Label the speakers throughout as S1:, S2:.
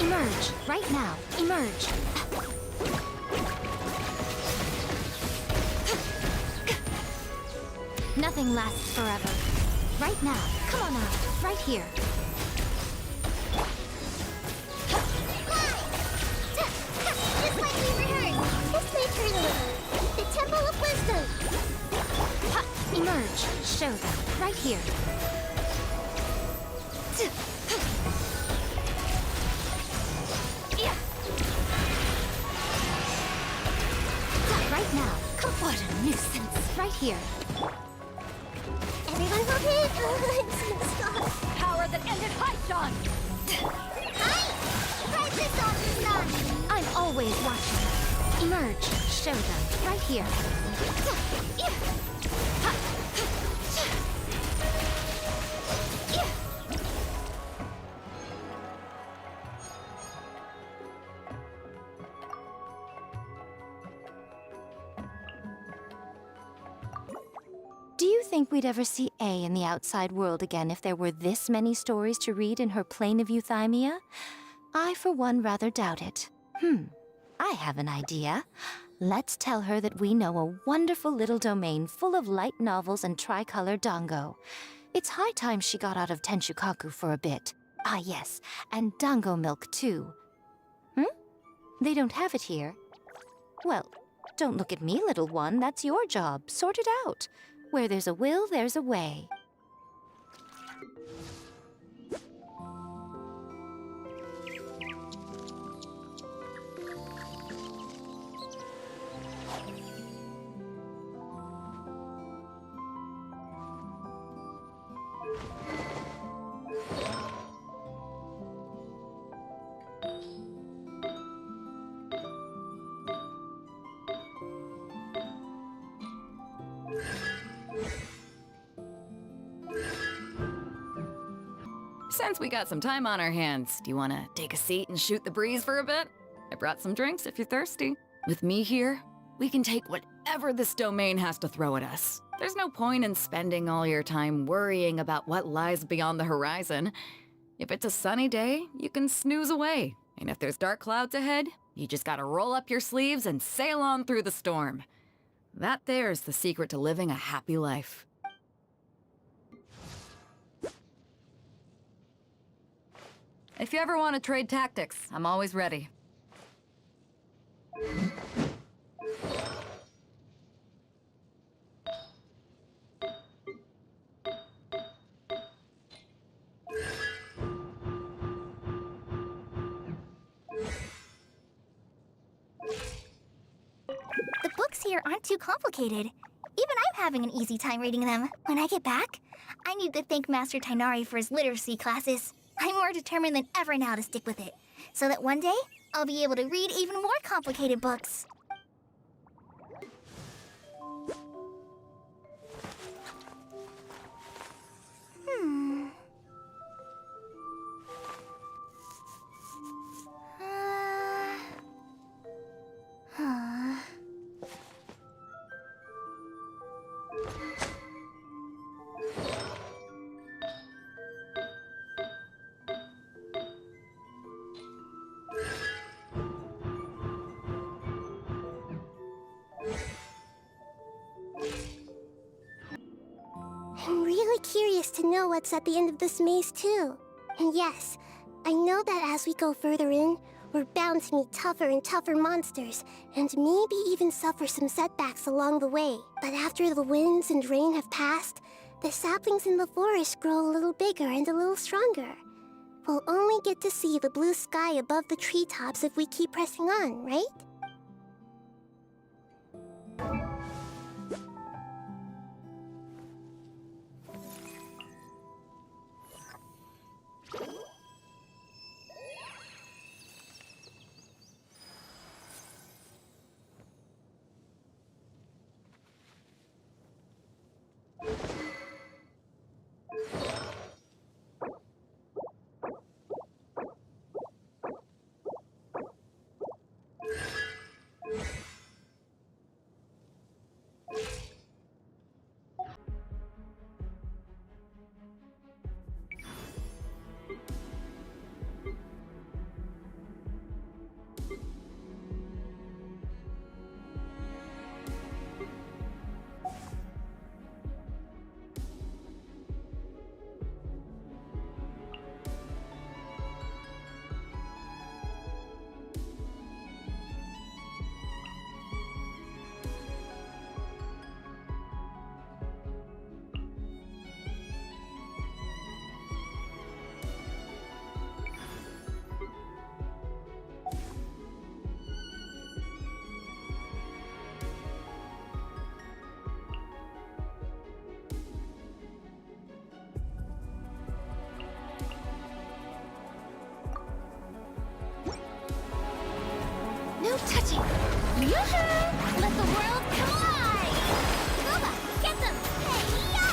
S1: Emerge, right now. Emerge. Nothing lasts forever. Right now. Come on out. Right here.
S2: Just like we rehearsed. This may turn a little. The Temple of Wisdom.
S1: Ha! Emerge. Show them. Right here. Right now. Come, what a nuisance. Right here.
S2: Everyone hold it. Stop.
S1: Power that ended Hyperbloom.
S2: Hi! Princess Automaton.
S1: I'm always watching. Emerge. Show them. Right here. Do you think we'd ever see A in the outside world again if there were this many stories to read in her plane of euthymia? I, for one, rather doubt it. I have an idea. Let's tell her that we know a wonderful little domain full of light novels and tricolor dango. It's high time she got out of Tenshukaku for a bit. Ah, yes, and dango milk, too. They don't have it here. Well, don't look at me, little one. That's your job. Sort it out. Where there's a will, there's a way.
S3: Since we got some time on our hands, do you want to take a seat and shoot the breeze for a bit? I brought some drinks if you're thirsty. With me here, we can take whatever this domain has to throw at us. There's no point in spending all your time worrying about what lies beyond the horizon. If it's a sunny day, you can snooze away. And if there's dark clouds ahead, you just gotta roll up your sleeves and sail on through the storm. That there's the secret to living a happy life. If you ever want to trade tactics, I'm always ready.
S2: The books here aren't too complicated. Even I'm having an easy time reading them. When I get back, I need to thank Master Tainari for his literacy classes. I'm more determined than ever now to stick with it, so that one day, I'll be able to read even more complicated books. I'm really curious to know what's at the end of this maze, too. And yes, I know that as we go further in, we're bound to meet tougher and tougher monsters, and maybe even suffer some setbacks along the way. But after the winds and rain have passed, the saplings in the forest grow a little bigger and a little stronger. We'll only get to see the blue sky above the treetops if we keep pressing on, right? Let the world collide! Booba, get them! Hey-ya!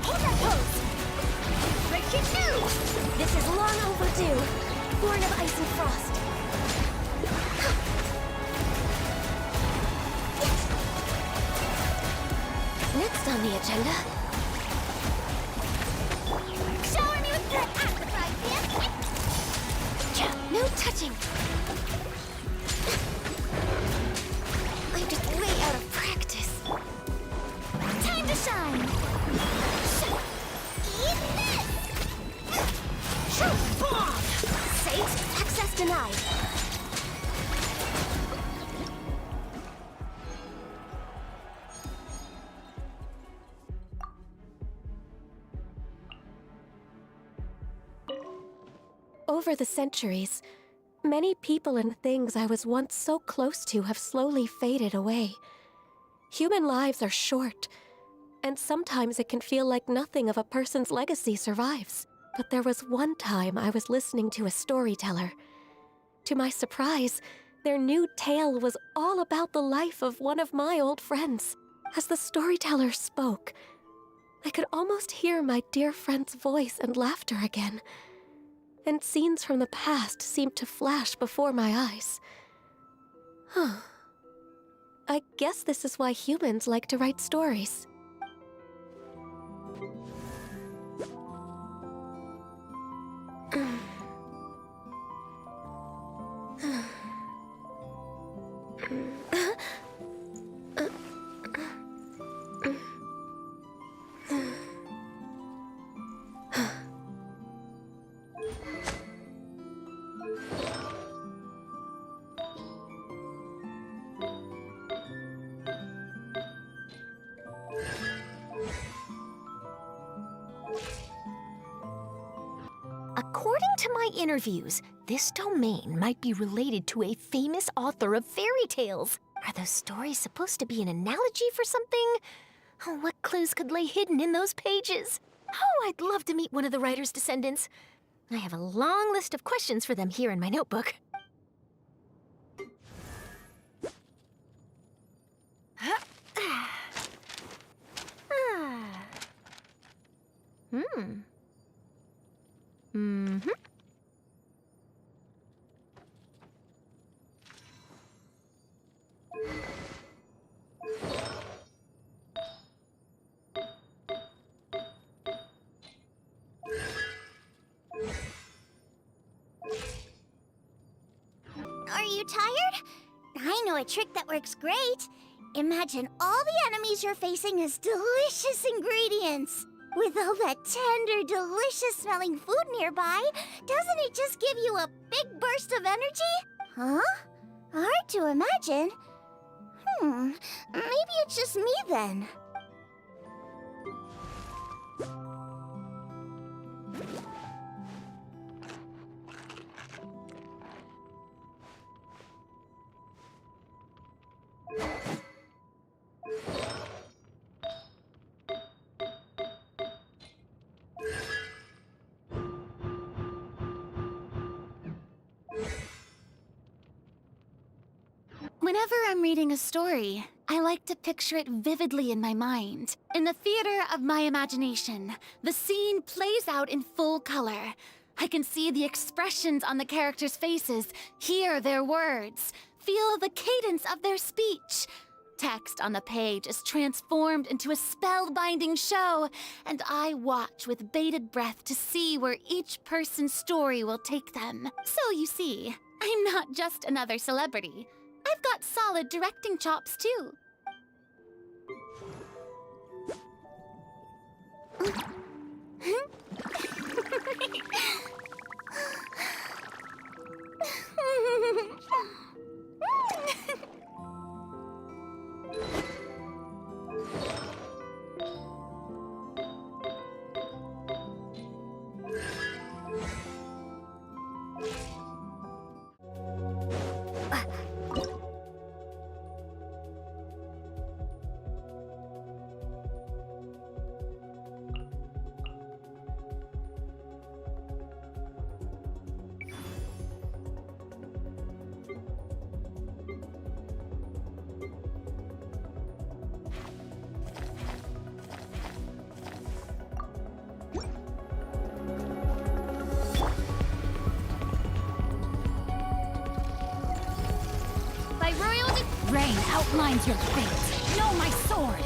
S2: Hold that pose! Rikichu! This is long overdue. Born of ice and frost. Next on the agenda... Shower me with your appetite, yeah? No touching! I'm just way out of practice. Time to shine! Eat this! Bomb! Safe, access denied. Over the centuries, many people and things I was once so close to have slowly faded away. Human lives are short, and sometimes it can feel like nothing of a person's legacy survives. But there was one time I was listening to a storyteller. To my surprise, their new tale was all about the life of one of my old friends. As the storyteller spoke, I could almost hear my dear friend's voice and laughter again. And scenes from the past seemed to flash before my eyes. I guess this is why humans like to write stories.
S1: According to my interviews, this domain might be related to a famous author of fairy tales. Are those stories supposed to be an analogy for something? Oh, what clues could lay hidden in those pages? Oh, I'd love to meet one of the writer's descendants. I have a long list of questions for them here in my notebook.
S2: Are you tired? I know a trick that works great. Imagine all the enemies you're facing as delicious ingredients. With all that tender, delicious-smelling food nearby, doesn't it just give you a big burst of energy? Huh? Hard to imagine. Maybe it's just me then.
S4: Whenever I'm reading a story, I like to picture it vividly in my mind. In the theater of my imagination, the scene plays out in full color. I can see the expressions on the characters' faces, hear their words, feel the cadence of their speech. Text on the page is transformed into a spellbinding show, and I watch with bated breath to see where each person's story will take them. So you see, I'm not just another celebrity. I've got solid directing chops, too. rain outlines your fate. Know my sword!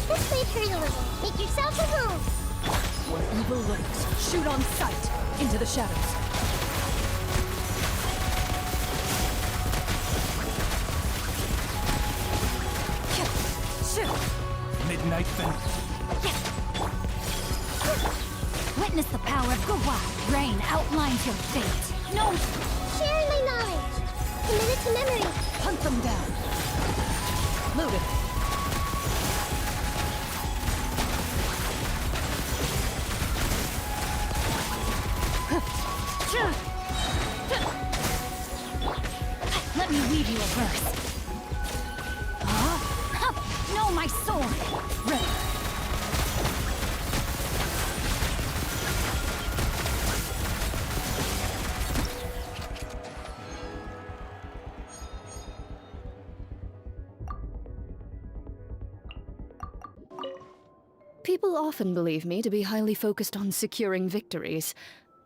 S2: This might hurt a little. Make yourself at home.
S5: Where evil lurks, shoot on sight into the shadows.
S6: Midnight Fence.
S4: Witness the power of Gawa. Rain outlines your fate. No!
S2: Sharing my knowledge. Committed to memory.
S5: Hunt them down. Loaded.
S4: Let me weave you a verse. Know my sword!
S5: Ready. People often believe me to be highly focused on securing victories.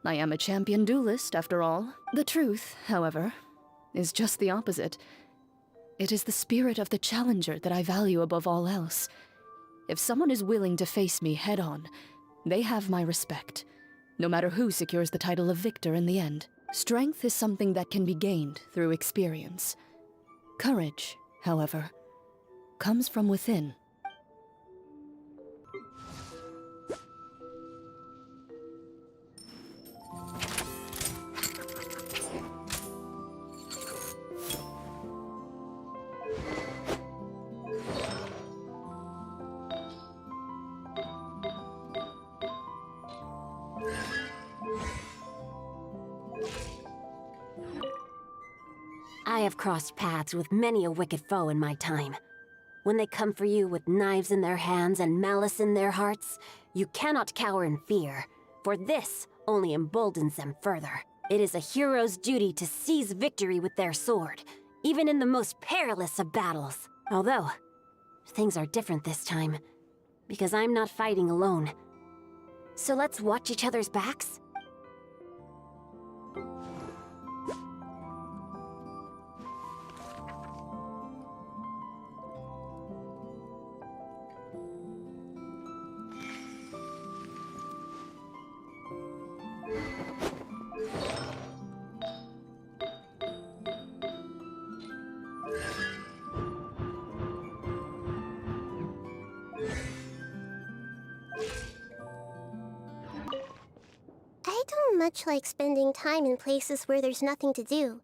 S5: I am a champion duelist, after all. The truth, however, is just the opposite. It is the spirit of the challenger that I value above all else. If someone is willing to face me head-on, they have my respect, no matter who secures the title of victor in the end. Strength is something that can be gained through experience. Courage, however, comes from within.
S7: I have crossed paths with many a wicked foe in my time. When they come for you with knives in their hands and malice in their hearts, you cannot cower in fear, for this only emboldens them further. It is a hero's duty to seize victory with their sword, even in the most perilous of battles. Although, things are different this time, because I'm not fighting alone. So let's watch each other's backs?
S2: I don't much like spending time in places where there's nothing to do.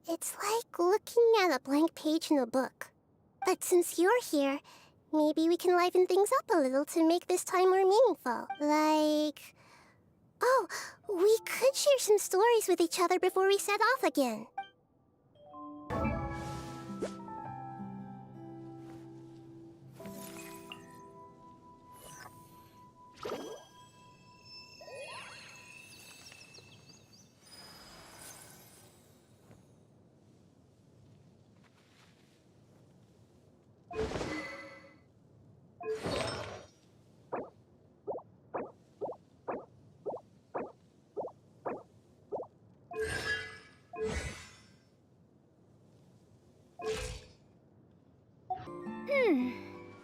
S2: It's like looking at a blank page in a book. But since you're here, maybe we can liven things up a little to make this time more meaningful. Like... Oh, we could share some stories with each other before we set off again.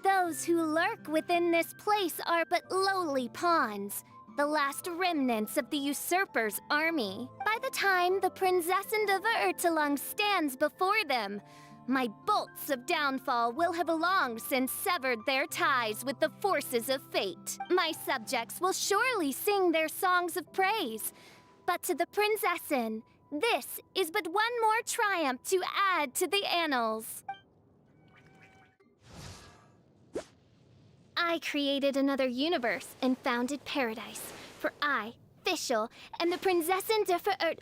S4: Those who lurk within this place are but lowly pawns, the last remnants of the usurper's army. By the time the Prinzessin of Ertelung stands before them, my bolts of downfall will have long since severed their ties with the forces of fate. My subjects will surely sing their songs of praise, but to the Prinzessin, this is but one more triumph to add to the annals. I created another universe and founded paradise, for I, Fischl, and the Prinzessin der Verert...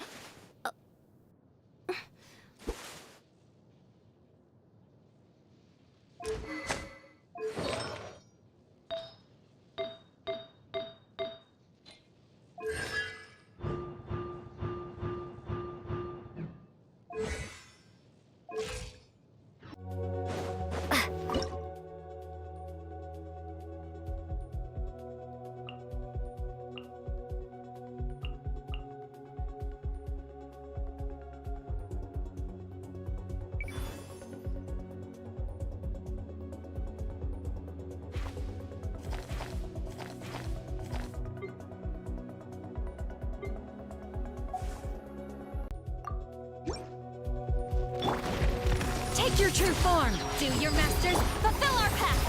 S4: Take your true form. Do your masters fulfill our pact.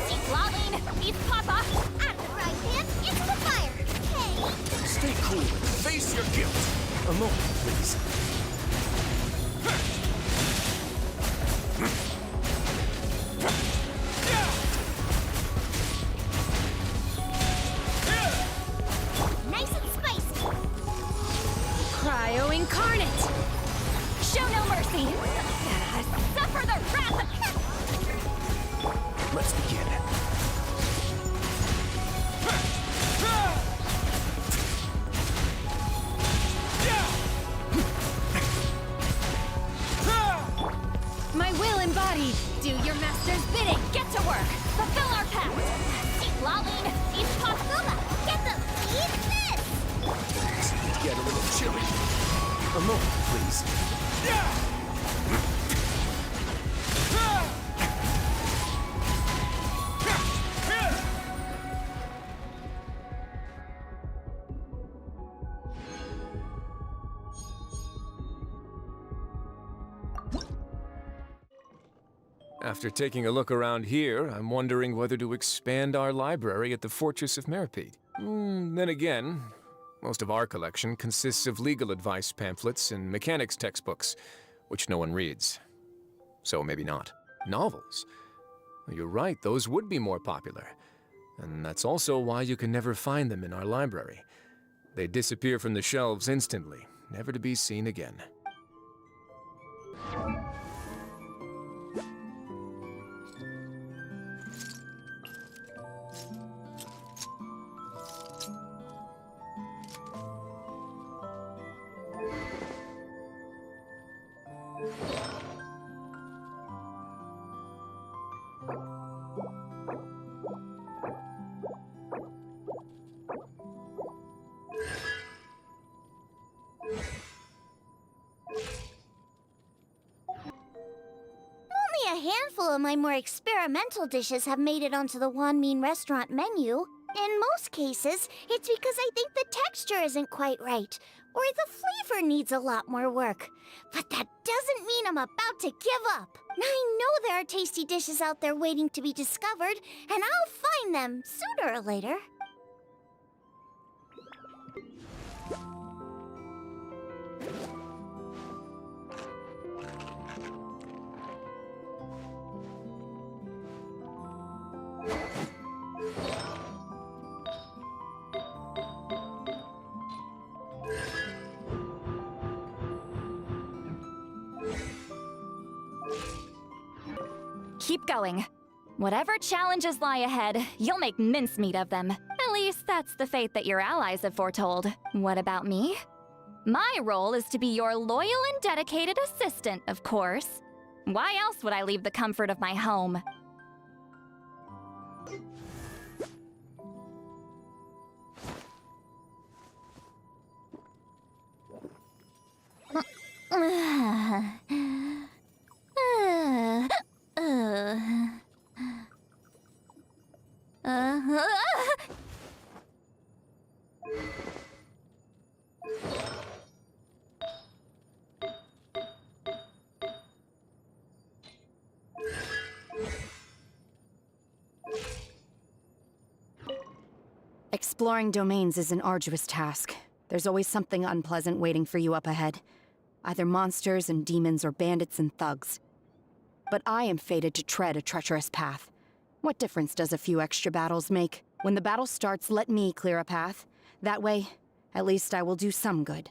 S4: Citlali, eat Papa.
S2: Out of the frying pan, into the fire! Hey!
S6: Stay cool and face your guilt. A moment, please.
S2: Nice and spicy!
S4: Cryo incarnate. Show no mercy. Suffer the wrath of...
S6: Let's begin.
S4: My will embodied. Do your master's bidding. Get to work. Fulfill our pact. Citlali, eat Papa.
S2: Get them! Eat this!
S6: Things get a little chilly. A moment, please. After taking a look around here, I'm wondering whether to expand our library at the Fortress of Meripede. Then again, most of our collection consists of legal advice pamphlets and mechanics textbooks, which no one reads. So maybe not. Novels? You're right, those would be more popular. And that's also why you can never find them in our library. They disappear from the shelves instantly, never to be seen again.
S2: Only a handful of my more experimental dishes have made it onto the Wanmin restaurant menu. In most cases, it's because I think the texture isn't quite right, or the flavor needs a lot more work. But that doesn't mean I'm about to give up. I know there are tasty dishes out there waiting to be discovered, and I'll find them sooner or later.
S1: Keep going. Whatever challenges lie ahead, you'll make mincemeat of them. At least that's the fate that your allies have foretold. What about me? My role is to be your loyal and dedicated assistant, of course. Why else would I leave the comfort of my home?
S8: Exploring domains is an arduous task. There's always something unpleasant waiting for you up ahead. Either monsters and demons or bandits and thugs. But I am fated to tread a treacherous path. What difference does a few extra battles make? When the battle starts, let me clear a path. That way, at least I will do some good.